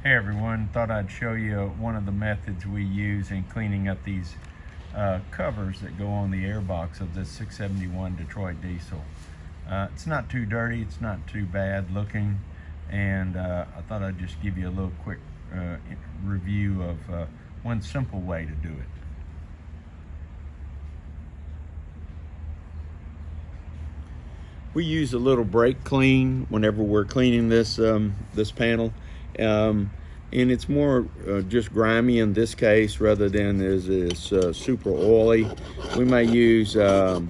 Hey everyone, thought I'd show you one of the methods we use in cleaning up these covers that go on the airbox of this 671 Detroit diesel. It's not too dirty, it's not too bad looking, and I thought I'd just give you a little quick review of one simple way to do it. We use a little brake clean whenever we're cleaning this this panel, and it's more just grimy in this case rather than is super oily. We may use a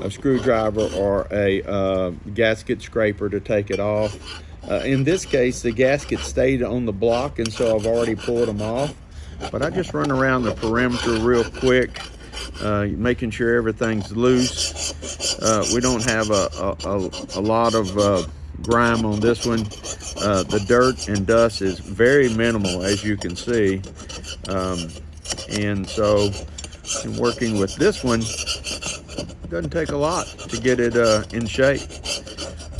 screwdriver or a gasket scraper to take it off. In this case, the gasket stayed on the block, and so I've already pulled them off. But I just run around the perimeter real quick, making sure everything's loose. We don't have a lot of grime on this one. The dirt and dust is very minimal, as you can see. And so in working with this one, it doesn't take a lot to get it in shape.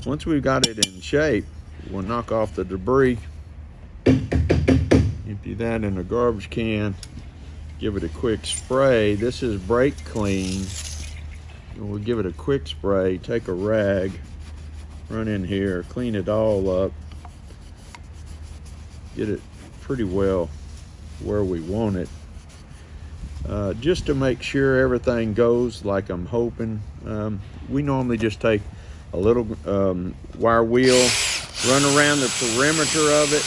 Once we've got it in shape, we'll knock off the debris, empty that in a garbage can, give it a quick spray. This is brake clean. We'll give it a quick spray, take a rag, run in here, clean it all up, get it pretty well where we want it. Just to make sure everything goes like I'm hoping. We normally just take a little wire wheel, run around the perimeter of it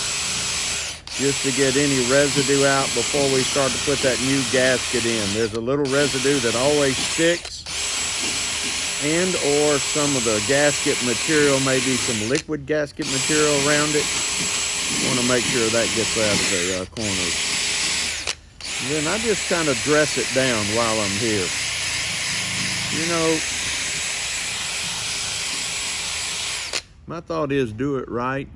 just to get any residue out before we start to put that new gasket in. There's a little residue that always sticks, and or some of the gasket material, maybe some liquid gasket material around it. Want to make sure that gets out of the corners. And then I just kind of dress it down while I'm here. You know, my thought is do it right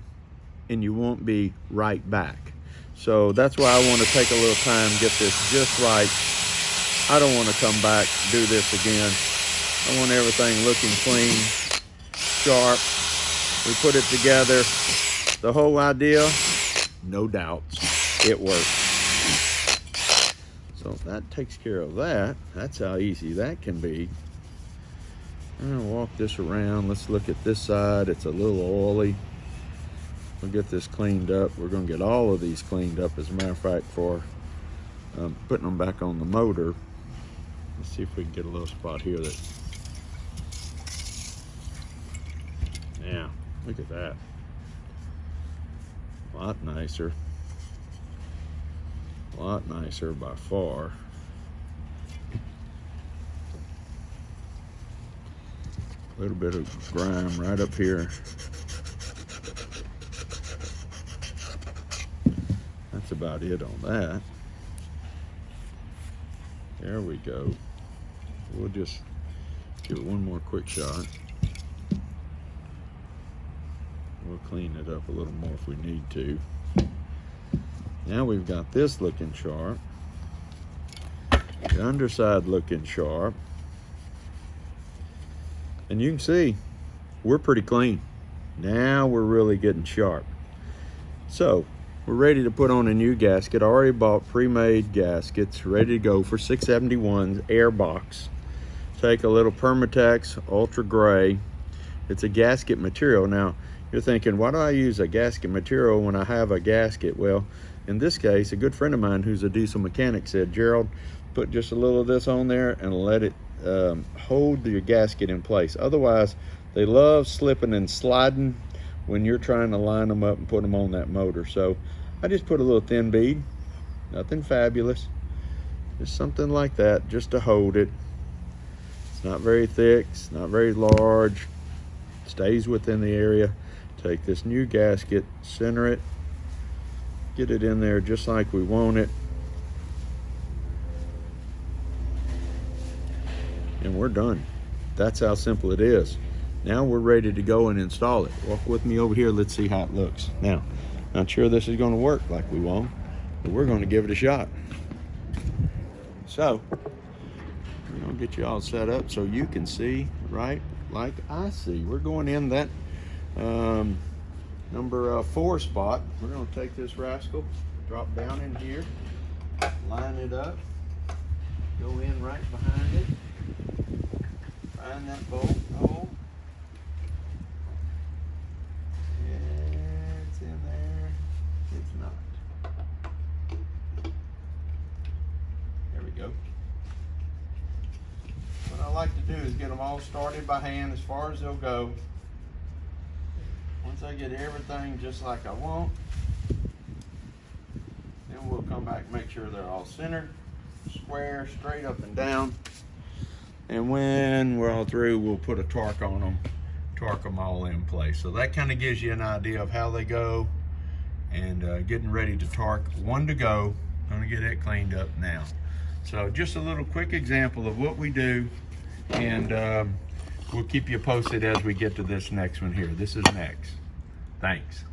and you won't be right back. So that's why I want to take a little time, get this just right. I don't want to come back, do this again. I want everything looking clean, sharp. We put it together. The whole idea, no doubts, it works. So that takes care of that. That's how easy that can be. I'm gonna walk this around. Let's look at this side. It's a little oily. We'll get this cleaned up. We're gonna get all of these cleaned up, as a matter of fact, for putting them back on the motor. Let's see if we can get a little spot here that, yeah, look at that. A lot nicer by far. A little bit of grime right up here. That's about it on that. There we go. We'll just give it one more quick shot. We'll clean it up a little more if we need to. Now we've got this looking sharp. The underside looking sharp. And you can see we're pretty clean. Now we're really getting sharp. So we're ready to put on a new gasket. I already bought pre-made gaskets, ready to go for 671's air box. Take a little Permatex Ultra Gray. It's a gasket material. Now, you're thinking, why do I use a gasket material when I have a gasket? Well, in this case, a good friend of mine who's a diesel mechanic said, Gerald, put just a little of this on there and let it hold your gasket in place. Otherwise, they love slipping and sliding when you're trying to line them up and put them on that motor. So I just put a little thin bead, nothing fabulous, just something like that, just to hold it. It's not very thick, it's not very large, stays within the area. Take this new gasket, center it, get it in there just like we want it, and we're done. That's how simple it is. Now we're ready to go and install it. Walk with me over here, let's see how it looks. Now, not sure this is gonna work like we want, but we're gonna give it a shot. So, we're gonna get you all set up so you can see right like I see. We're going in that number 4 spot. We're going to take this rascal, drop down in here, line it up, go in right behind it, find that bolt hole. It's in there. It's not. There we go. What I like to do is get them all started by hand as far as they'll go. Once I get everything just like I want, then we'll come back and make sure they're all centered, square, straight up and down. And when we're all through, we'll put a torque on them, torque them all in place. So that kind of gives you an idea of how they go, and getting ready to torque. One to go. Gonna get it cleaned up now. So just a little quick example of what we do, and we'll keep you posted as we get to this next one here. This is next. Thanks.